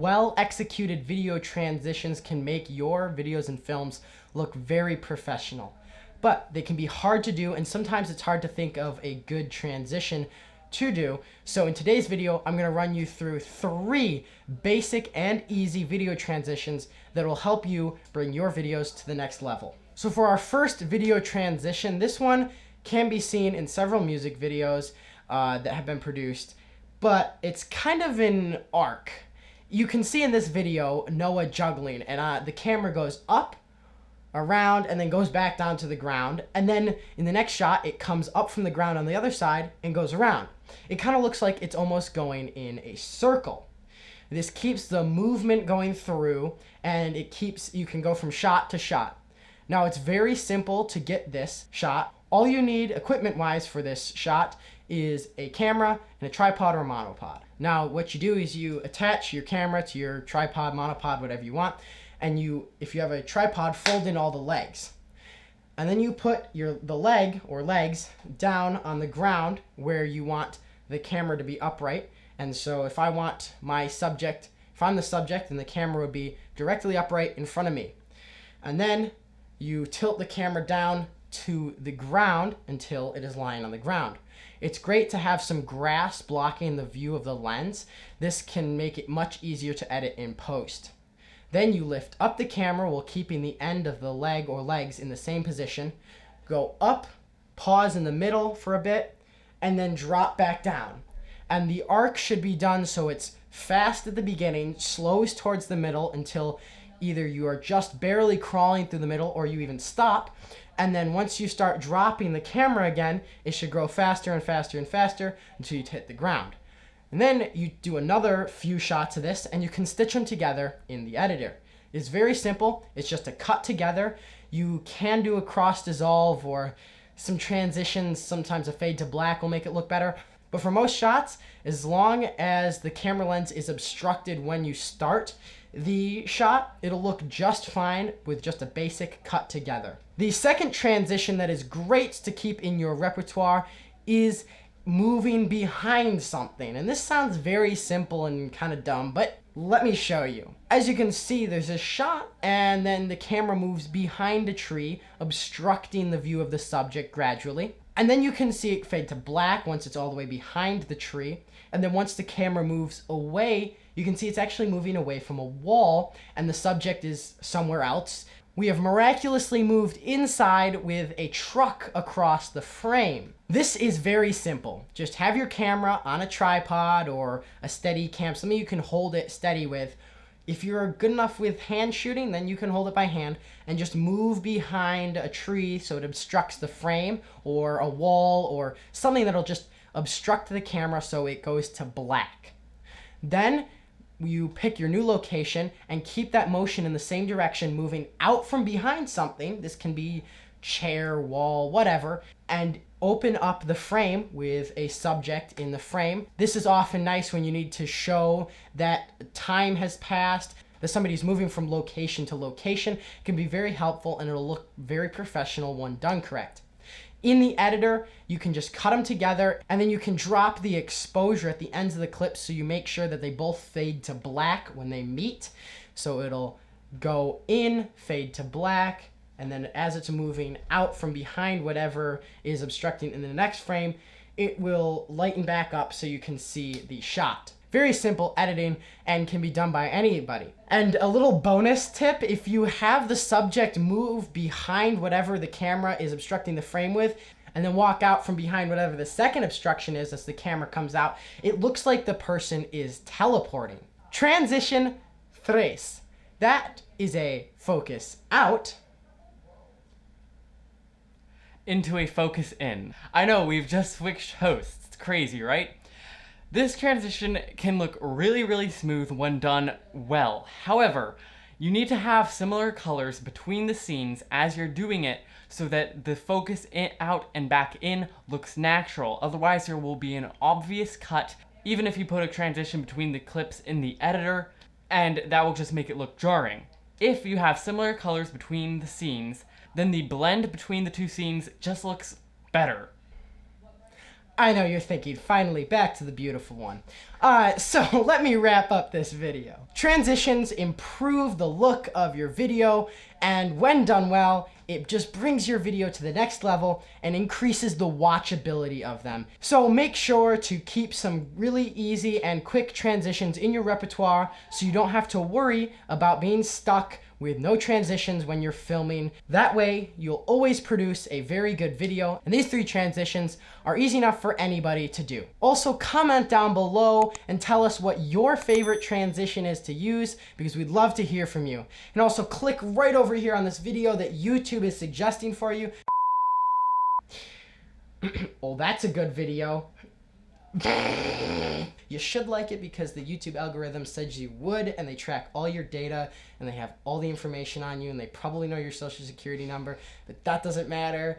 Well-executed video transitions can make your videos and films look very professional, but they can be hard to do, and sometimes it's hard to think of a good transition to do. So in today's video, I'm gonna run you through 3 basic and easy video transitions that will help you bring your videos to the next level. So for our first video transition, this one can be seen in several music videos that have been produced, but it's kind of an arc. You can see in this video Noah juggling, and the camera goes up, around, and then goes back down to the ground. And then in the next shot, it comes up from the ground on the other side and goes around. It kind of looks like it's almost going in a circle. This keeps the movement going through, and you can go from shot to shot. Now it's very simple to get this shot. All you need equipment-wise for this shot is a camera and a tripod or a monopod. Now what you do is you attach your camera to your tripod, monopod, whatever you want, and if you have a tripod, fold in all the legs. And then you put the leg or legs down on the ground where you want the camera to be upright. And so if I'm the subject, then the camera would be directly upright in front of me. And then you tilt the camera down to the ground until it is lying on the ground. It's great to have some grass blocking the view of the lens. This can make it much easier to edit in post. Then you lift up the camera while keeping the end of the leg or legs in the same position. Go up, pause in the middle for a bit, and then drop back down. And the arc should be done so it's fast at the beginning, slows towards the middle until either you are just barely crawling through the middle or you even stop. And then once you start dropping the camera again, it should grow faster and faster and faster until you hit the ground. And then you do another few shots of this and you can stitch them together in the editor. It's very simple. It's just a cut together. You can do a cross dissolve or some transitions. Sometimes a fade to black will make it look better. But for most shots, as long as the camera lens is obstructed when you start the shot, it'll look just fine with just a basic cut together. The second transition that is great to keep in your repertoire is moving behind something. And this sounds very simple and kind of dumb, but let me show you. As you can see, there's a shot and then the camera moves behind a tree, obstructing the view of the subject gradually. And then you can see it fade to black once it's all the way behind the tree. And then once the camera moves away, you can see it's actually moving away from a wall and the subject is somewhere else. We have miraculously moved inside with a truck across the frame. This is very simple. Just have your camera on a tripod or a steady cam, something you can hold it steady with. If you're good enough with hand shooting, then you can hold it by hand and just move behind a tree so it obstructs the frame, or a wall or something that'll just obstruct the camera so it goes to black. Then you pick your new location and keep that motion in the same direction, moving out from behind something. This can be chair, wall, whatever, and open up the frame with a subject in the frame. This is often nice when you need to show that time has passed, that somebody's moving from location to location. It can be very helpful and it'll look very professional when done correct. In the editor, you can just cut them together and then you can drop the exposure at the ends of the clips so you make sure that they both fade to black when they meet. So it'll go in, fade to black, and then as it's moving out from behind whatever is obstructing in the next frame, it will lighten back up so you can see the shot. Very simple editing and can be done by anybody. And a little bonus tip, if you have the subject move behind whatever the camera is obstructing the frame with, and then walk out from behind whatever the second obstruction is as the camera comes out, it looks like the person is teleporting. Transition 3. That is a focus out into a focus in. I know, we've just switched hosts. It's crazy, right? This transition can look really, really smooth when done well. However, you need to have similar colors between the scenes as you're doing it so that the focus out and back in looks natural. Otherwise, there will be an obvious cut, even if you put a transition between the clips in the editor, and that will just make it look jarring. If you have similar colors between the scenes, then the blend between the two scenes just looks better. I know you're thinking, finally back to the beautiful one. So let me wrap up this video. Transitions improve the look of your video, and when done well, it just brings your video to the next level and increases the watchability of them. So make sure to keep some really easy and quick transitions in your repertoire so you don't have to worry about being stuck with no transitions when you're filming. That way, you'll always produce a very good video, and these 3 transitions are easy enough for anybody to do. Also, comment down below and tell us what your favorite transition is to use, because we'd love to hear from you. And also click right over here on this video that YouTube is suggesting for you. Oh, that's a good video. You should like it because the YouTube algorithm says you would, and they track all your data and they have all the information on you, and they probably know your social security number, but that doesn't matter.